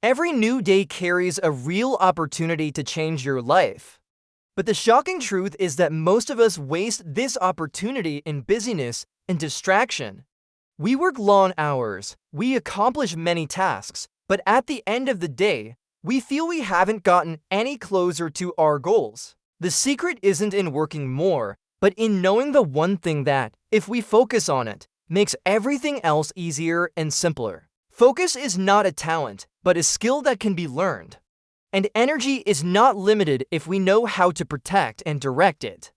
Every new day carries a real opportunity to change your life. But the shocking truth is that most of us waste this opportunity in busyness and distraction. We work long hours, we accomplish many tasks, but at the end of the day, we feel we haven't gotten any closer to our goals. The secret isn't in working more, but in knowing the one thing that, if we focus on it, makes everything else easier and simpler. Focus is not a talent, but a skill that can be learned. And energy is not limited if we know how to protect and direct it.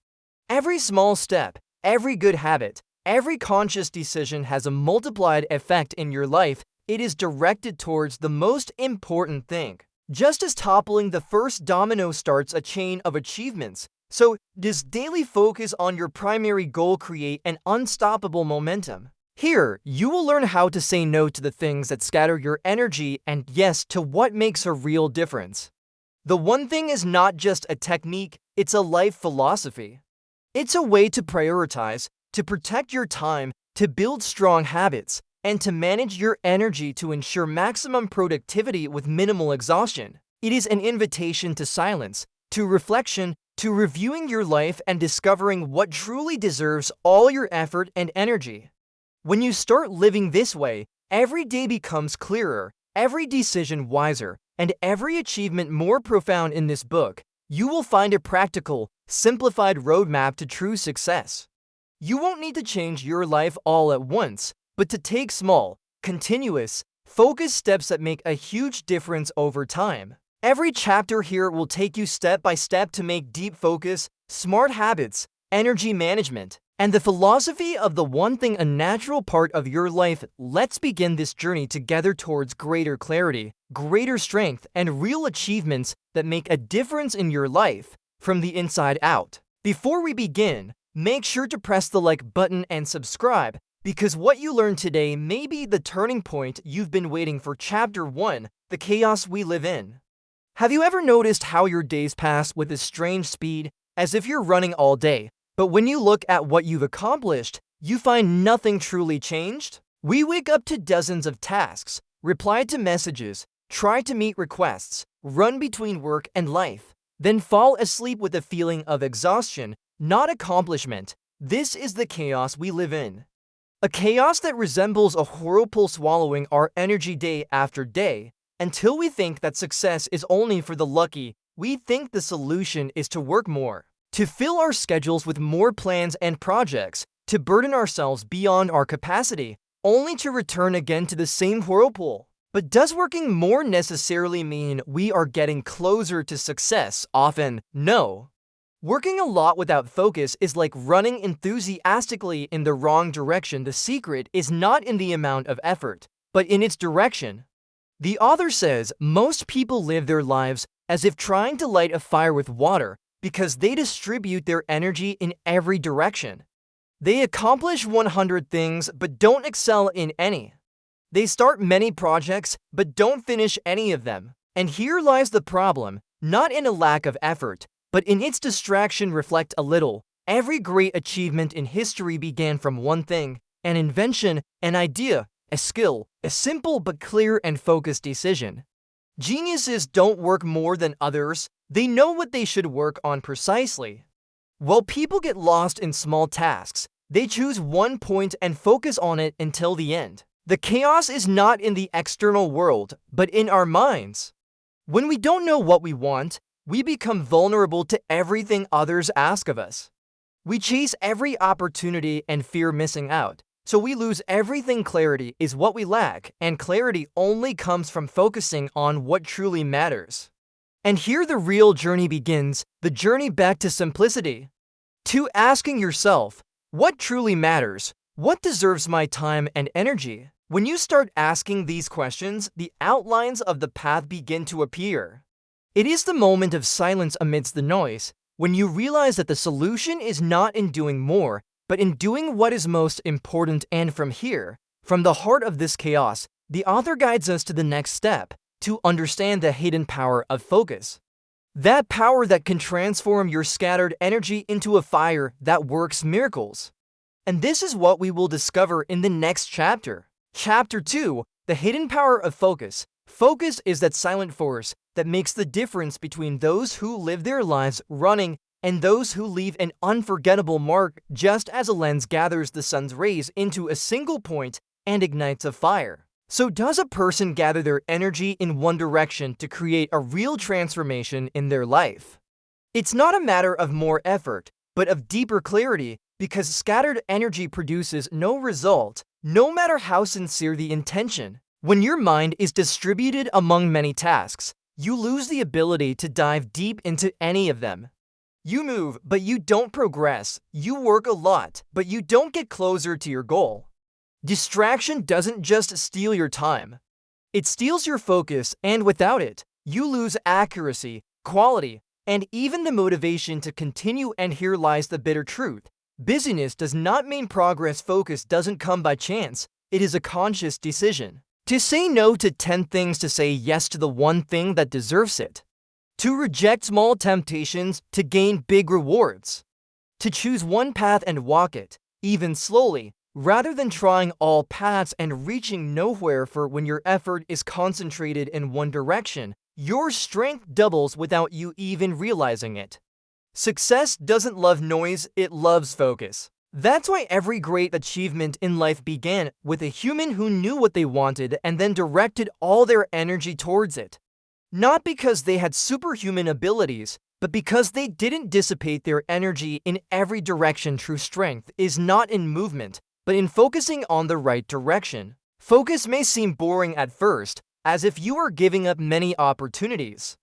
Every small step, every good habit, every conscious decision has a multiplied effect in your life. It is directed towards the most important thing. Just as toppling the first domino starts a chain of achievements, so does daily focus on your primary goal create an unstoppable momentum. Here, you will learn how to say no to the things that scatter your energy and yes to what makes a real difference. The one thing is not just a technique, it's a life philosophy. It's a way to prioritize, to protect your time, to build strong habits, and to manage your energy to ensure maximum productivity with minimal exhaustion. It is an invitation to silence, to reflection, to reviewing your life and discovering what truly deserves all your effort and energy. When you start living this way, every day becomes clearer, every decision wiser, and every achievement more profound. In this book, you will find a practical, simplified roadmap to true success. You won't need to change your life all at once, but to take small, continuous, focused steps that make a huge difference over time. Every chapter here will take you step by step to make deep focus, smart habits, energy management, and the philosophy of the one thing a natural part of your life. Let's begin this journey together towards greater clarity, greater strength, and real achievements that make a difference in your life from the inside out. Before we begin, make sure to press the like button and subscribe, because what you learn today may be the turning point you've been waiting for. Chapter 1: The Chaos We Live In. Have you ever noticed how your days pass with a strange speed, as if you're running all day? But when you look at what you've accomplished, you find nothing truly changed? We wake up to dozens of tasks, reply to messages, try to meet requests, run between work and life, then fall asleep with a feeling of exhaustion, not accomplishment. This is the chaos we live in. A chaos that resembles a whirlpool swallowing our energy day after day, until we think that success is only for the lucky. We think the solution is to work more, to fill our schedules with more plans and projects, to burden ourselves beyond our capacity, only to return again to the same whirlpool. But does working more necessarily mean we are getting closer to success? Often, no. Working a lot without focus is like running enthusiastically in the wrong direction. The secret is not in the amount of effort, but in its direction. The author says most people live their lives as if trying to light a fire with water, because they distribute their energy in every direction. They accomplish 100 things but don't excel in any. They start many projects but don't finish any of them. And here lies the problem, not in a lack of effort, but in its distraction. Reflect a little. Every great achievement in history began from one thing: an invention, an idea, a skill, a simple but clear and focused decision. Geniuses don't work more than others. They know what they should work on precisely. While people get lost in small tasks, they choose one point and focus on it until the end. The chaos is not in the external world, but in our minds. When we don't know what we want, we become vulnerable to everything others ask of us. We chase every opportunity and fear missing out, so we lose everything. Clarity is what we lack, and clarity only comes from focusing on what truly matters. And here the real journey begins, the journey back to simplicity. To asking yourself, what truly matters? What deserves my time and energy? When you start asking these questions, the outlines of the path begin to appear. It is the moment of silence amidst the noise, when you realize that the solution is not in doing more, but in doing what is most important. And from here, from the heart of this chaos, the author guides us to the next step, to understand the hidden power of focus. That power that can transform your scattered energy into a fire that works miracles. And this is what we will discover in the next chapter. Chapter 2: The Hidden Power of Focus. Focus is that silent force that makes the difference between those who live their lives running and those who leave an unforgettable mark, just as a lens gathers the sun's rays into a single point and ignites a fire. So does a person gather their energy in one direction to create a real transformation in their life? It's not a matter of more effort, but of deeper clarity, because scattered energy produces no result, no matter how sincere the intention. When your mind is distributed among many tasks, you lose the ability to dive deep into any of them. You move, but you don't progress. You work a lot, but you don't get closer to your goal. Distraction doesn't just steal your time. It steals your focus, and without it, you lose accuracy, quality, and even the motivation to continue. And here lies the bitter truth. Busyness does not mean progress. Focus doesn't come by chance. It is a conscious decision. To say no to 10 things to say yes to the one thing that deserves it. To reject small temptations to gain big rewards. To choose one path and walk it, even slowly, rather than trying all paths and reaching nowhere. For when your effort is concentrated in one direction, your strength doubles without you even realizing it. Success doesn't love noise, it loves focus. That's why every great achievement in life began with a human who knew what they wanted and then directed all their energy towards it. Not because they had superhuman abilities, but because they didn't dissipate their energy in every direction. True strength is not in movement, but in focusing on the right direction. Focus may seem boring at first, as if you are giving up many opportunities.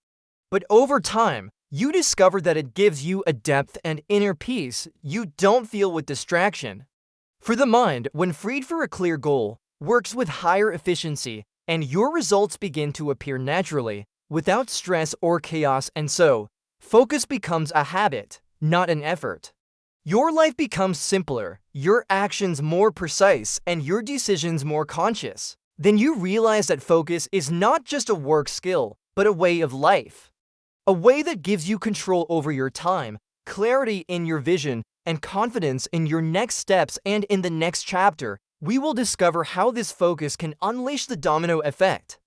But over time, you discover that it gives you a depth and inner peace you don't feel with distraction. For the mind, when freed for a clear goal, works with higher efficiency, and your results begin to appear naturally, without stress or chaos. And so, focus becomes a habit, not an effort. Your life becomes simpler, your actions more precise, and your decisions more conscious. Then you realize that focus is not just a work skill, but a way of life. A way that gives you control over your time, clarity in your vision, and confidence in your next steps. And in the next chapter, we will discover how this focus can unleash the domino effect.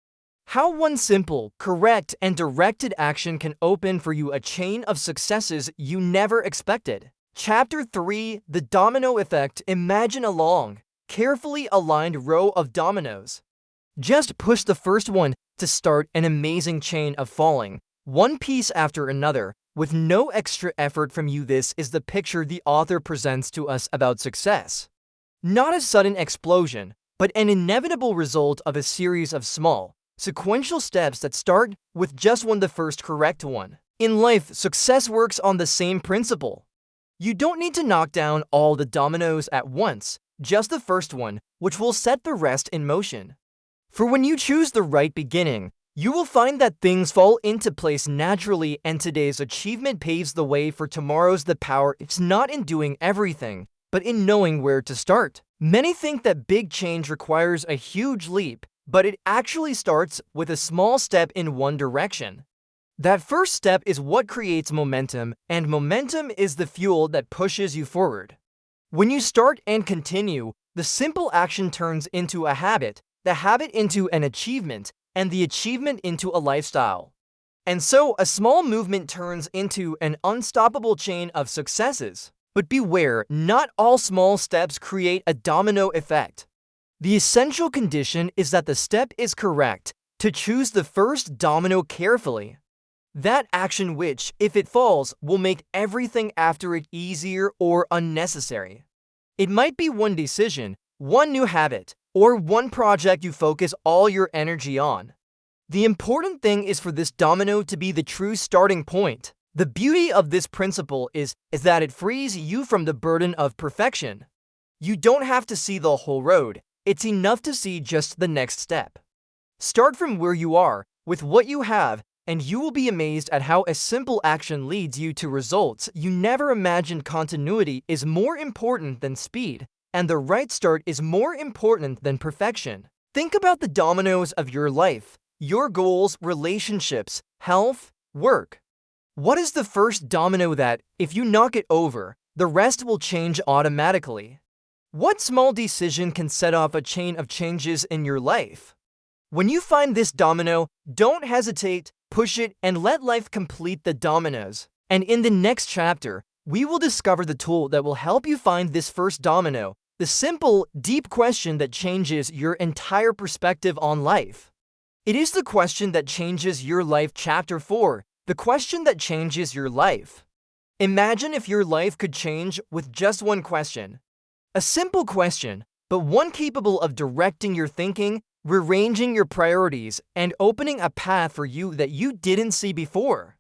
How one simple, correct, and directed action can open for you a chain of successes you never expected. Chapter 3: The Domino Effect. Imagine a long, carefully aligned row of dominoes. Just push the first one to start an amazing chain of falling, one piece after another, with no extra effort from you. This is the picture the author presents to us about success. Not a sudden explosion, but an inevitable result of a series of small, sequential steps that start with just one, the first correct one. In life, success works on the same principle. You don't need to knock down all the dominoes at once, just the first one, which will set the rest in motion. For when you choose the right beginning, you will find that things fall into place naturally, and today's achievement paves the way for tomorrow's. The power is not in doing everything, but in knowing where to start. Many think that big change requires a huge leap, but it actually starts with a small step in one direction. That first step is what creates momentum, and momentum is the fuel that pushes you forward. When you start and continue, the simple action turns into a habit, the habit into an achievement, and the achievement into a lifestyle. And so a small movement turns into an unstoppable chain of successes. But beware, not all small steps create a domino effect. The essential condition is that the step is correct, to choose the first domino carefully. That action which, if it falls, will make everything after it easier or unnecessary. It might be one decision, one new habit, or one project you focus all your energy on. The important thing is for this domino to be the true starting point. The beauty of this principle is that it frees you from the burden of perfection. You don't have to see the whole road. It's enough to see just the next step. Start from where you are, with what you have, and you will be amazed at how a simple action leads you to results you never imagined. Continuity is more important than speed, and the right start is more important than perfection. Think about the dominoes of your life, your goals, relationships, health, work. What is the first domino that, if you knock it over, the rest will change automatically? What small decision can set off a chain of changes in your life? When you find this domino, don't hesitate, push it, and let life complete the dominoes. And in the next chapter, we will discover the tool that will help you find this first domino, the simple, deep question that changes your entire perspective on life. It is the question that changes your life. Chapter 4, the question that changes your life. Imagine if your life could change with just one question. A simple question, but one capable of directing your thinking, rearranging your priorities, and opening a path for you that you didn't see before.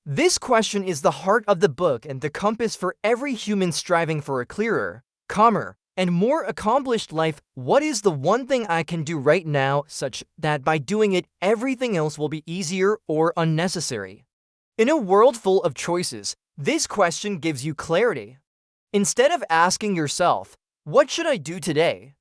This question is the heart of the book and the compass for every human striving for a clearer, calmer, and more accomplished life. What is the one thing I can do right now such that by doing it, everything else will be easier or unnecessary? In a world full of choices, this question gives you clarity. Instead of asking yourself, "What should I do today?"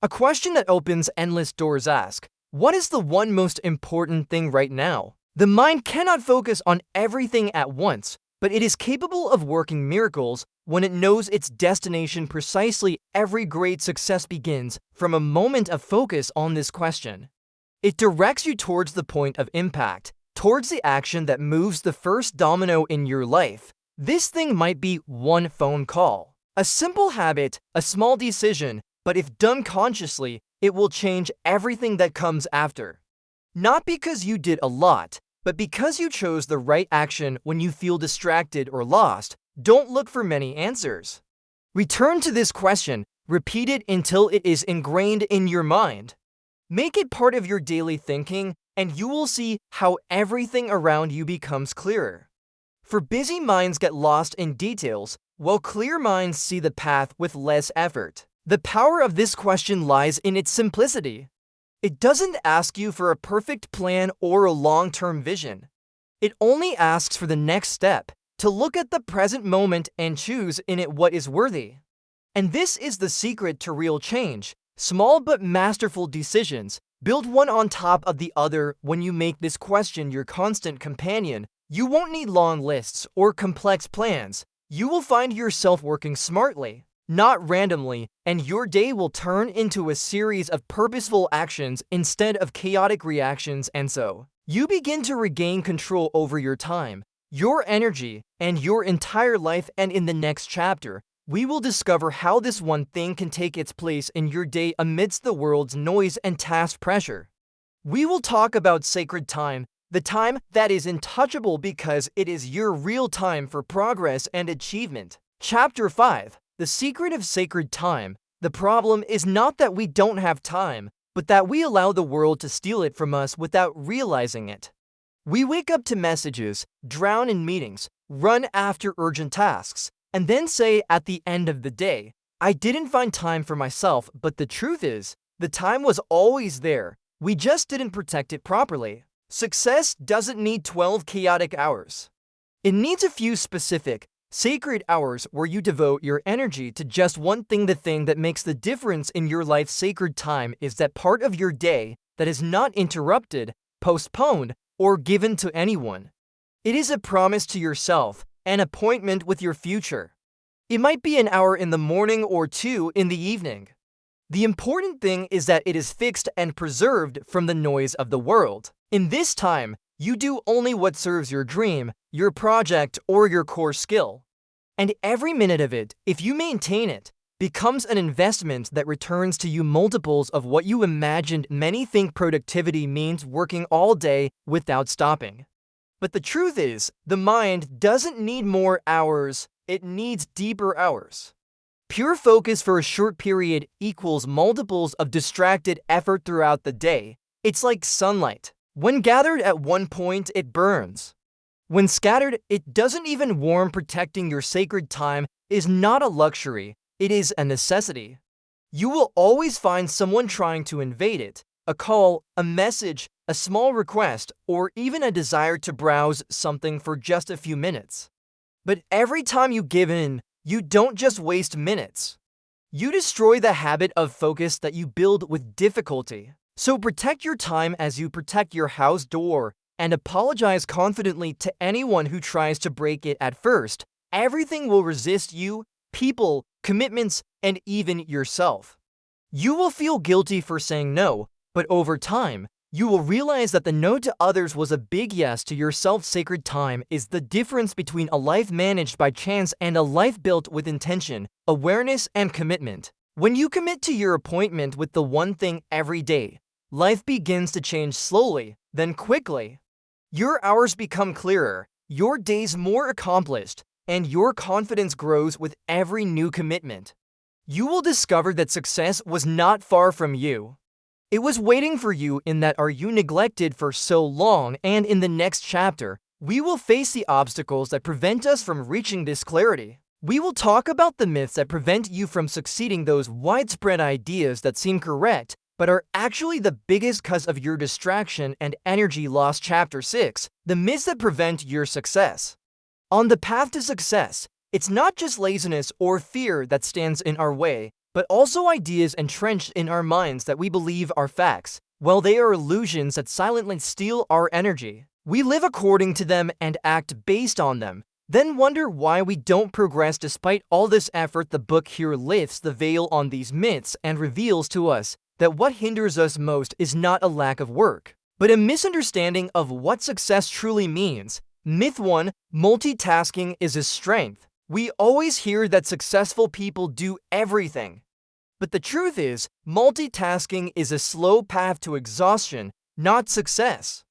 A question that opens endless doors asks, "What is the one most important thing right now?" The mind cannot focus on everything at once, but it is capable of working miracles when it knows its destination precisely. Every great success begins from a moment of focus on this question. It directs you towards the point of impact, towards the action that moves the first domino in your life. This thing might be one phone call, a simple habit, a small decision, but if done consciously, it will change everything that comes after. Not because you did a lot, but because you chose the right action. When you feel distracted or lost, don't look for many answers. Return to this question, repeat it until it is ingrained in your mind. Make it part of your daily thinking, and you will see how everything around you becomes clearer. For busy minds get lost in details, while clear minds see the path with less effort. The power of this question lies in its simplicity. It doesn't ask you for a perfect plan or a long-term vision. It only asks for the next step, to look at the present moment and choose in it what is worthy. And this is the secret to real change. Small but masterful decisions, build one on top of the other. When you make this question your constant companion, you won't need long lists or complex plans. You will find yourself working smartly, not randomly, and your day will turn into a series of purposeful actions instead of chaotic reactions. And so, you begin to regain control over your time, your energy, and your entire life. And in the next chapter, we will discover how this one thing can take its place in your day amidst the world's noise and task pressure. We will talk about sacred time, the time that is untouchable because it is your real time for progress and achievement. Chapter 5. The secret of sacred time. The problem is not that we don't have time, but that we allow the world to steal it from us without realizing it. We wake up to messages, drown in meetings, run after urgent tasks, and then say at the end of the day, "I didn't find time for myself." But the truth is, the time was always there. We just didn't protect it properly. Success doesn't need 12 chaotic hours. It needs a few specific, sacred hours where you devote your energy to just one thing. The thing that makes the difference in your life. Sacred time is that part of your day that is not interrupted, postponed, or given to anyone. It is a promise to yourself, an appointment with your future. It might be an hour in the morning or 2 in the evening. The important thing is that it is fixed and preserved from the noise of the world. In this time, you do only what serves your dream, your project, or your core skill. And every minute of it, if you maintain it, becomes an investment that returns to you multiples of what you imagined. Many think productivity means working all day without stopping. But the truth is, the mind doesn't need more hours, it needs deeper hours. Pure focus for a short period equals multiples of distracted effort throughout the day. It's like sunlight. When gathered at one point, it burns. When scattered, it doesn't even warm. Protecting your sacred time is not a luxury, it is a necessity. You will always find someone trying to invade it. A call, a message, a small request, or even a desire to browse something for just a few minutes. But every time you give in, you don't just waste minutes. You destroy the habit of focus that you build with difficulty. So protect your time as you protect your house door, and apologize confidently to anyone who tries to break it. At first, everything will resist you, people, commitments, and even yourself. You will feel guilty for saying no, But over time, you will realize that the no to others was a big yes to your self-sacred time is the difference between a life managed by chance and a life built with intention, awareness, and commitment. When you commit to your appointment with the one thing every day, life begins to change slowly, then quickly. Your hours become clearer, your days more accomplished, and your confidence grows with every new commitment. You will discover that success was not far from you. It was waiting for you in that are you neglected for so long, and in the next chapter, we will face the obstacles that prevent us from reaching this clarity. We will talk about the myths that prevent you from succeeding, those widespread ideas that seem correct but are actually the biggest cause of your distraction and energy loss. Chapter 6, the myths that prevent your success. On the path to success, it's not just laziness or fear that stands in our way, but also ideas entrenched in our minds that we believe are facts. Well, they are illusions that silently steal our energy. We live according to them and act based on them, then wonder why we don't progress despite all this effort. The book here lifts the veil on these myths and reveals to us that what hinders us most is not a lack of work, but a misunderstanding of what success truly means. Myth 1: multitasking is a strength. We always hear that successful people do everything. But the truth is, multitasking is a slow path to exhaustion, not success.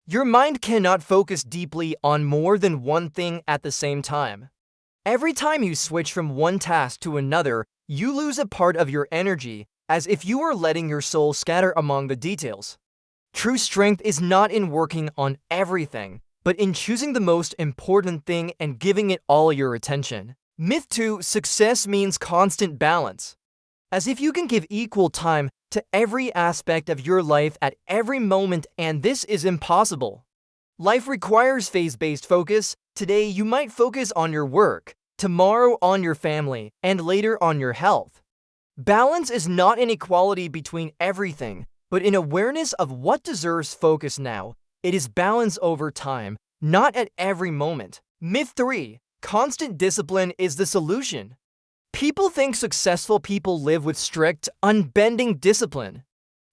Your mind cannot focus deeply on more than one thing at the same time. Every time you switch from one task to another, you lose a part of your energy, as if you were letting your soul scatter among the details. True strength is not in working on everything, but in choosing the most important thing and giving it all your attention. Myth 2: success means constant balance. As if you can give equal time to every aspect of your life at every moment, and this is impossible. Life requires phase-based focus. Today you might focus on your work, tomorrow on your family, and later on your health. Balance is not an equality between everything, but an awareness of what deserves focus now. It is balance over time, not at every moment. Myth 3: constant discipline is the solution. People think successful people live with strict, unbending discipline.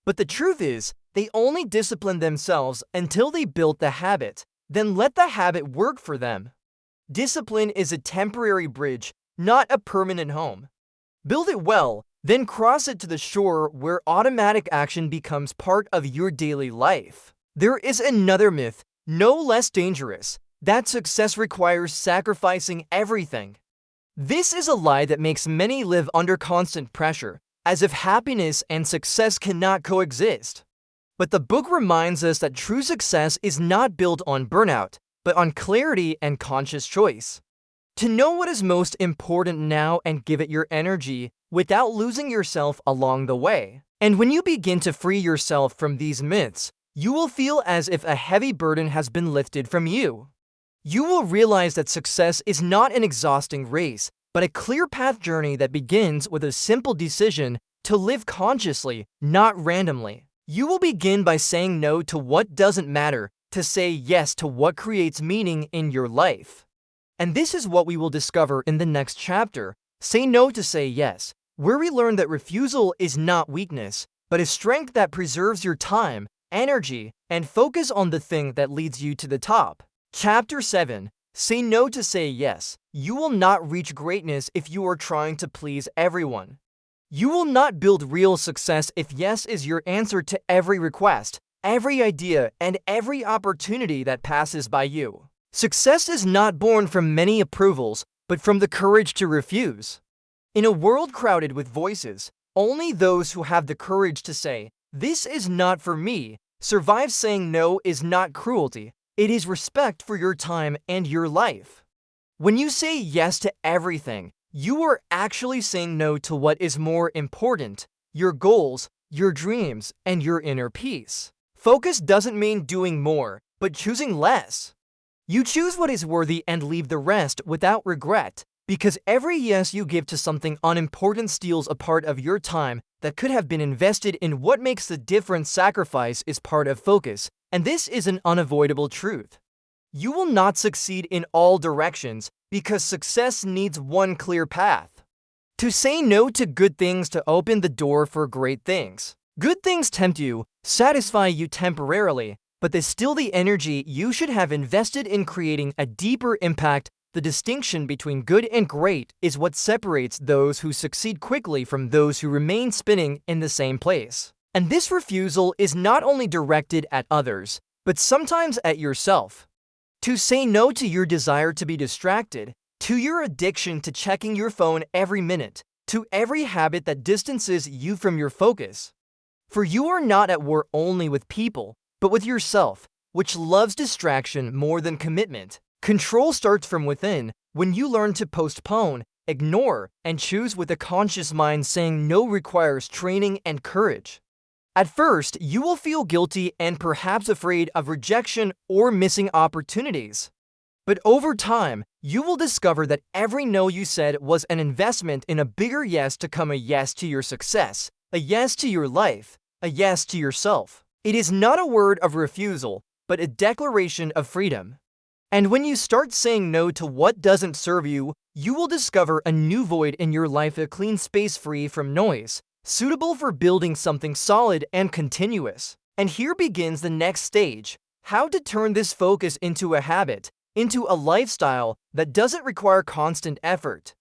But the truth is, they only discipline themselves until they build the habit, then let the habit work for them. Discipline is a temporary bridge, not a permanent home. Build it well, then cross it to the shore where automatic action becomes part of your daily life. There is another myth, no less dangerous, that success requires sacrificing everything. This is a lie that makes many live under constant pressure, as if happiness and success cannot coexist. But the book reminds us that true success is not built on burnout, but on clarity and conscious choice. To know what is most important now and give it your energy without losing yourself along the way. And when you begin to free yourself from these myths, you will feel as if a heavy burden has been lifted from you. You will realize that success is not an exhausting race, but a clear path journey that begins with a simple decision to live consciously, not randomly. You will begin by saying no to what doesn't matter, to say yes to what creates meaning in your life. And this is what we will discover in the next chapter, Say No to Say Yes, where we learn that refusal is not weakness, but a strength that preserves your time, energy, and focus on the thing that leads you to the top. Chapter 7: Say No to Say Yes. You will not reach greatness if you are trying to please everyone. You will not build real success if yes is your answer to every request, every idea, and every opportunity that passes by you. Success is not born from many approvals, but from the courage to refuse. In a world crowded with voices, only those who have the courage to say, "This is not for me," survive. Saying no is not cruelty, it is respect for your time and your life. When you say yes to everything, you are actually saying no to what is more important, your goals, your dreams, and your inner peace. Focus doesn't mean doing more, but choosing less. You choose what is worthy and leave the rest without regret, because every yes you give to something unimportant steals a part of your time that could have been invested in what makes the difference. Sacrifice is part of focus, and this is an unavoidable truth. You will not succeed in all directions because success needs one clear path. To say no to good things to open the door for great things. Good things tempt you, satisfy you temporarily, but there's still the energy you should have invested in creating a deeper impact. The distinction between good and great is what separates those who succeed quickly from those who remain spinning in the same place. And this refusal is not only directed at others, but sometimes at yourself. To say no to your desire to be distracted, to your addiction to checking your phone every minute, to every habit that distances you from your focus. For you are not at war only with people, but with yourself, which loves distraction more than commitment. Control starts from within when you learn to postpone, ignore, and choose with a conscious mind. Saying no requires training and courage. At first, you will feel guilty and perhaps afraid of rejection or missing opportunities. But over time, you will discover that every no you said was an investment in a bigger yes to come, a yes to your success, a yes to your life, a yes to yourself. It is not a word of refusal, but a declaration of freedom. And when you start saying no to what doesn't serve you, you will discover a new void in your life, a clean space free from noise, suitable for building something solid and continuous. And here begins the next stage: how to turn this focus into a habit, into a lifestyle that doesn't require constant effort.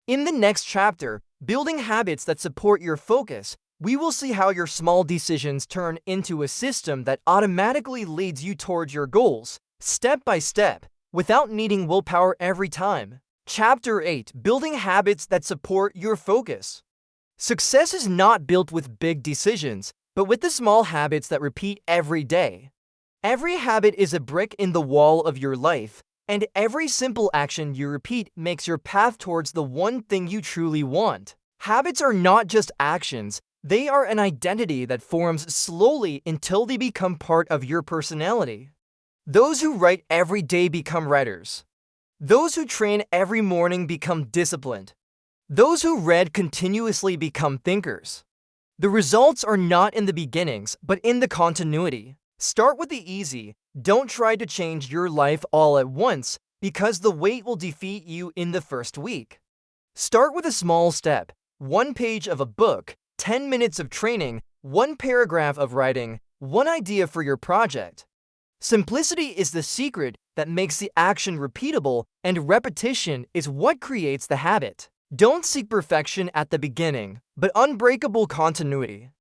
In the next chapter, Building Habits That Support Your Focus, we will see how your small decisions turn into a system that automatically leads you towards your goals, step by step, without needing willpower every time. Chapter 8: Building Habits That Support Your Focus. Success is not built with big decisions, but with the small habits that repeat every day. Every habit is a brick in the wall of your life, and every simple action you repeat makes your path towards the one thing you truly want. Habits are not just actions, they are an identity that forms slowly until they become part of your personality. Those who write every day become writers. Those who train every morning become disciplined. Those who read continuously become thinkers. The results are not in the beginnings, but in the continuity. Start with the easy. Don't try to change your life all at once, because the weight will defeat you in the first week. Start with a small step: 1 page of a book, 10 minutes of training, 1 paragraph of writing, 1 idea for your project. Simplicity is the secret that makes the action repeatable, and repetition is what creates the habit. Don't seek perfection at the beginning, but unbreakable continuity.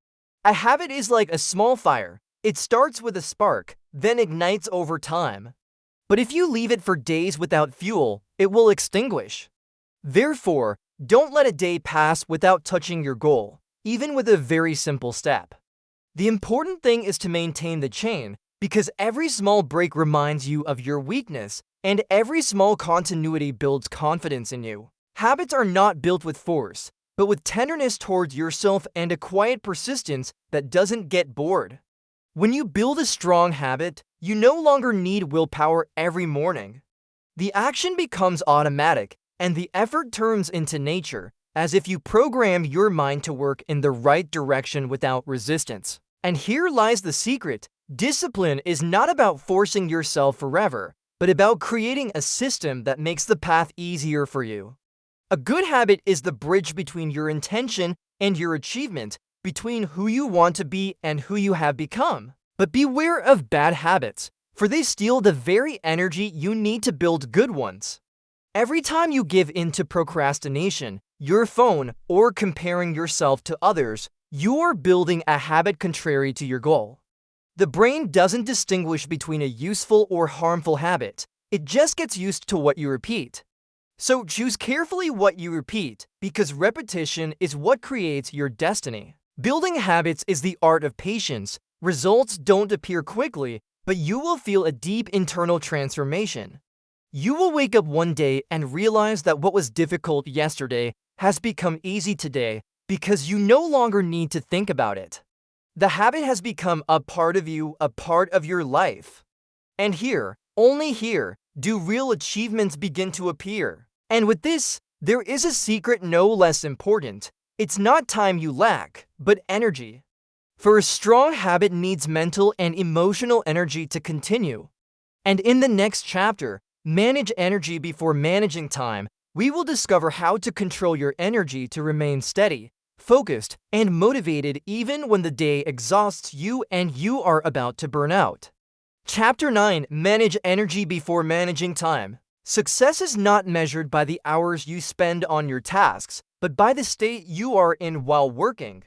A habit is like a small fire. It starts with a spark, then ignites over time. But if you leave it for days without fuel, it will extinguish. Therefore, don't let a day pass without touching your goal, even with a very simple step. The important thing is to maintain the chain, because every small break reminds you of your weakness, and every small continuity builds confidence in you. Habits are not built with force, but with tenderness towards yourself and a quiet persistence that doesn't get bored. When you build a strong habit, you no longer need willpower every morning. The action becomes automatic, and the effort turns into nature, as if you program your mind to work in the right direction without resistance. And here lies the secret: discipline is not about forcing yourself forever, but about creating a system that makes the path easier for you. A good habit is the bridge between your intention and your achievement, between who you want to be and who you have become. But beware of bad habits, for they steal the very energy you need to build good ones. Every time you give in to procrastination, your phone, or comparing yourself to others, you are building a habit contrary to your goal. The brain doesn't distinguish between a useful or harmful habit. It just gets used to what you repeat. So choose carefully what you repeat, because repetition is what creates your destiny. Building habits is the art of patience. Results don't appear quickly, but you will feel a deep internal transformation. You will wake up one day and realize that what was difficult yesterday has become easy today, because you no longer need to think about it. The habit has become a part of you, a part of your life. And here, only here, do real achievements begin to appear. And with this, there is a secret no less important. It's not time you lack, but energy. For a strong habit needs mental and emotional energy to continue. And in the next chapter, Manage Energy Before Managing Time, we will discover how to control your energy to remain steady, focused, and motivated even when the day exhausts you and you are about to burn out. Chapter 9. Manage energy before managing time. Success is not measured by the hours you spend on your tasks, but by the state you are in while working.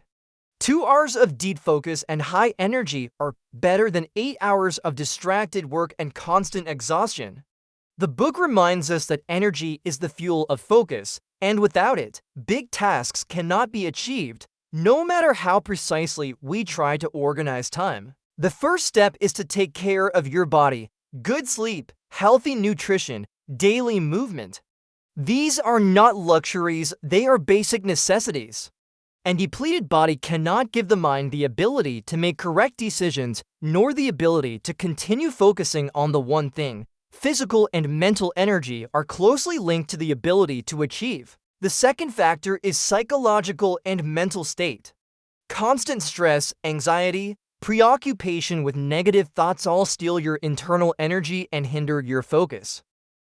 2 hours of deep focus and high energy are better than 8 hours of distracted work and constant exhaustion. The book reminds us that energy is the fuel of focus, and without it, big tasks cannot be achieved, no matter how precisely we try to organize time. The first step is to take care of your body. Good sleep, healthy nutrition, daily movement. These are not luxuries, they are basic necessities. A depleted body cannot give the mind the ability to make correct decisions, nor the ability to continue focusing on the one thing. Physical and mental energy are closely linked to the ability to achieve. The second factor is psychological and mental state. Constant stress, anxiety, preoccupation with negative thoughts all steal your internal energy and hinder your focus.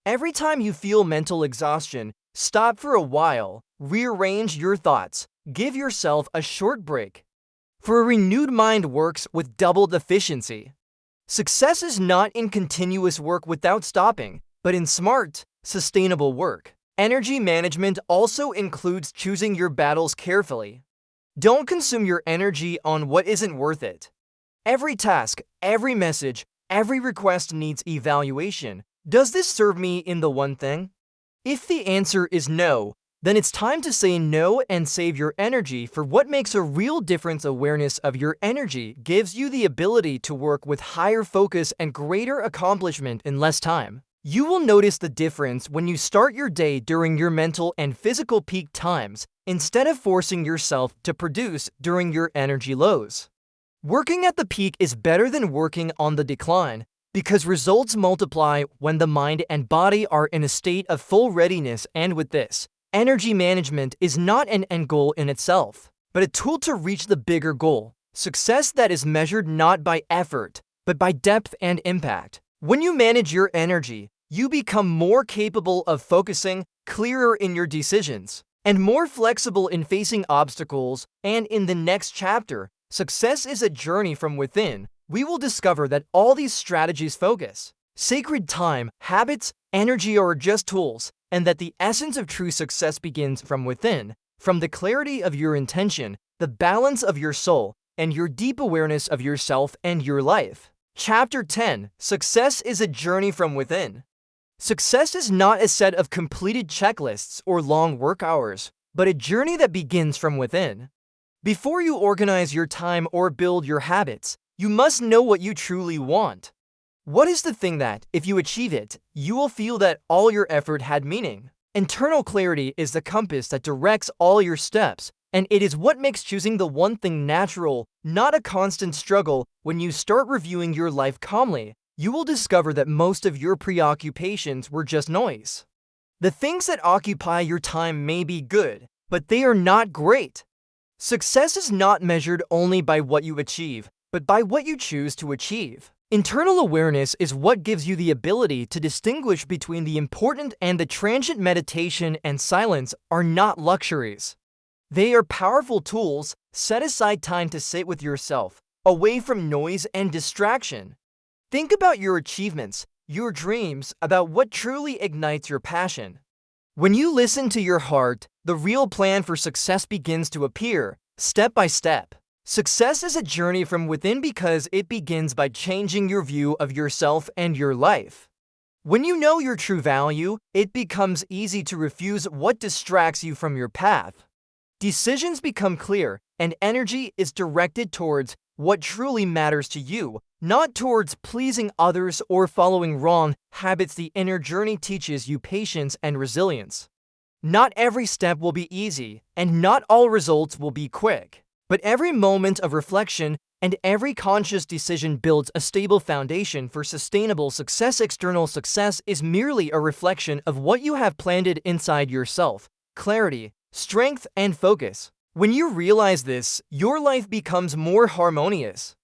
Every time you feel mental exhaustion, stop for a while, rearrange your thoughts, give yourself a short break. For a renewed mind works with doubled efficiency. Success is not in continuous work without stopping, but in smart, sustainable work. Energy management also includes choosing your battles carefully. Don't consume your energy on what isn't worth it. Every task, every message, every request needs evaluation. Does this serve me in the one thing? If the answer is no, then it's time to say no and save your energy for what makes a real difference. Awareness of your energy gives you the ability to work with higher focus and greater accomplishment in less time. You will notice the difference when you start your day during your mental and physical peak times, instead of forcing yourself to produce during your energy lows. Working at the peak is better than working on the decline, because results multiply when the mind and body are in a state of full readiness. And with this, energy management is not an end goal in itself, but a tool to reach the bigger goal, success that is measured not by effort, but by depth and impact. When you manage your energy, you become more capable of focusing, clearer in your decisions, and more flexible in facing obstacles. And in the next chapter, Success is a Journey from Within, we will discover that all these strategies, focus, sacred time, habits, energy are just tools, and that the essence of true success begins from within, from the clarity of your intention, the balance of your soul, and your deep awareness of yourself and your life. Chapter 10. Success is a Journey from Within. Success is not a set of completed checklists or long work hours, but a journey that begins from within. Before you organize your time or build your habits, you must know what you truly want. What is the thing that, if you achieve it, you will feel that all your effort had meaning? Internal clarity is the compass that directs all your steps, and it is what makes choosing the one thing natural, not a constant struggle. When you start reviewing your life calmly, you will discover that most of your preoccupations were just noise. The things that occupy your time may be good, but they are not great. Success is not measured only by what you achieve, but by what you choose to achieve. Internal awareness is what gives you the ability to distinguish between the important and the transient. Meditation and silence are not luxuries. They are powerful tools. Set aside time to sit with yourself, away from noise and distraction. Think about your achievements, your dreams, about what truly ignites your passion. When you listen to your heart, the real plan for success begins to appear, step by step. Success is a journey from within because it begins by changing your view of yourself and your life. When you know your true value, it becomes easy to refuse what distracts you from your path. Decisions become clear, and energy is directed towards what truly matters to you, not towards pleasing others or following wrong habits. The inner journey teaches you patience and resilience. Not every step will be easy, and not all results will be quick. But every moment of reflection and every conscious decision builds a stable foundation for sustainable success. External success is merely a reflection of what you have planted inside yourself: clarity, strength, and focus. When you realize this, your life becomes more harmonious.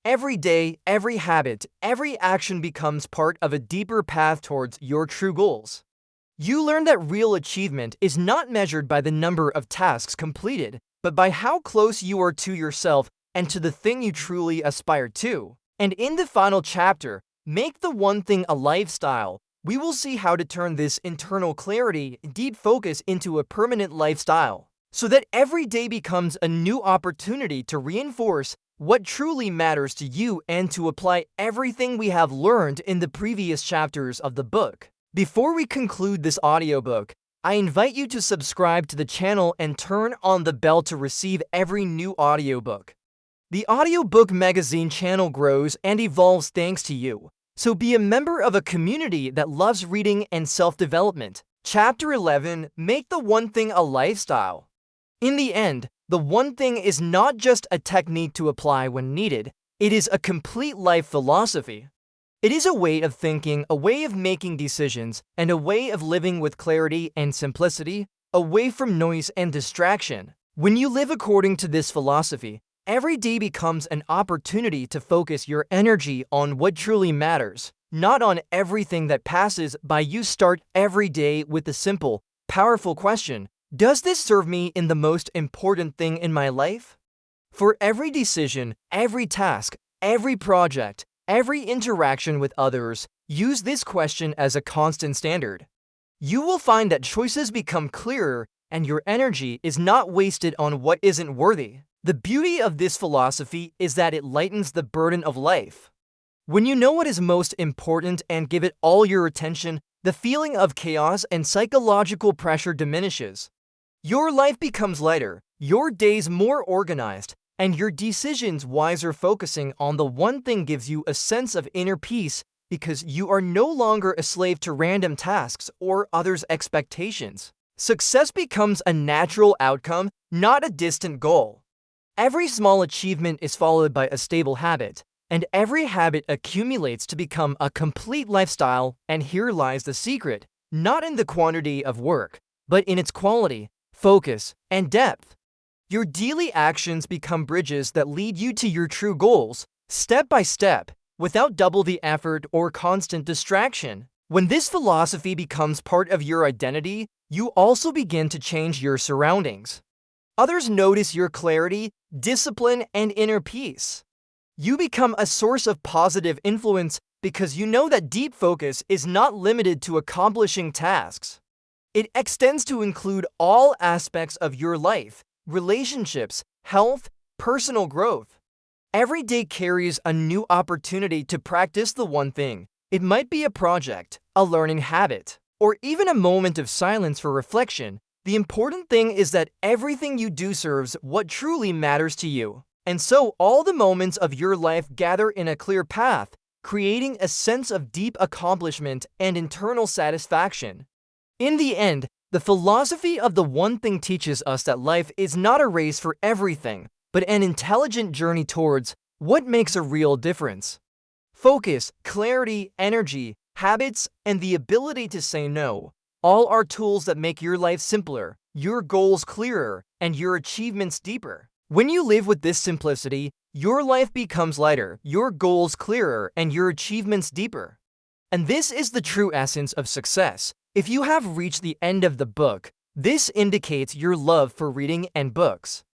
Every day, every habit, every action becomes part of a deeper path towards your true goals. You learn that real achievement is not measured by the number of tasks completed, but by how close you are to yourself and to the thing you truly aspire to. And in the final chapter, Make the One Thing a Lifestyle, we will see how to turn this internal clarity, deep focus into a permanent lifestyle, so that every day becomes a new opportunity to reinforce what truly matters to you and to apply everything we have learned in the previous chapters of the book. Before we conclude this audiobook, I invite you to subscribe to the channel and turn on the bell to receive every new audiobook. The audiobook magazine channel grows and evolves thanks to you, so be a member of a community that loves reading and self-development. Chapter 11, Make the One Thing a Lifestyle. In the end, the one thing is not just a technique to apply when needed, it is a complete life philosophy. It is a way of thinking, a way of making decisions, and a way of living with clarity and simplicity, away from noise and distraction. When you live according to this philosophy, every day becomes an opportunity to focus your energy on what truly matters, not on everything that passes by. You start every day with the simple, powerful question: does this serve me in the most important thing in my life? For every decision, every task, every project, every interaction with others, use this question as a constant standard. You will find that choices become clearer and your energy is not wasted on what isn't worthy. The beauty of this philosophy is that it lightens the burden of life. When you know what is most important and give it all your attention, the feeling of chaos and psychological pressure diminishes. Your life becomes lighter, your days more organized, and your decisions wiser. Focusing on the one thing gives you a sense of inner peace because you are no longer a slave to random tasks or others' expectations. Success becomes a natural outcome, not a distant goal. Every small achievement is followed by a stable habit, and every habit accumulates to become a complete lifestyle. And here lies the secret, not in the quantity of work, but in its quality, focus, and depth. Your daily actions become bridges that lead you to your true goals, step by step, without double the effort or constant distraction. When this philosophy becomes part of your identity, you also begin to change your surroundings. Others notice your clarity, discipline, and inner peace. You become a source of positive influence because you know that deep focus is not limited to accomplishing tasks. It extends to include all aspects of your life: relationships, health, personal growth. Every day carries a new opportunity to practice the one thing. It might be a project, a learning habit, or even a moment of silence for reflection. The important thing is that everything you do serves what truly matters to you. And so all the moments of your life gather in a clear path, creating a sense of deep accomplishment and internal satisfaction. In the end, the philosophy of the one thing teaches us that life is not a race for everything, but an intelligent journey towards what makes a real difference. Focus, clarity, energy, habits, and the ability to say no, all are tools that make your life simpler, your goals clearer, and your achievements deeper. When you live with this simplicity, your life becomes lighter, your goals clearer, and your achievements deeper. And this is the true essence of success. If you have reached the end of the book, this indicates your love for reading and books.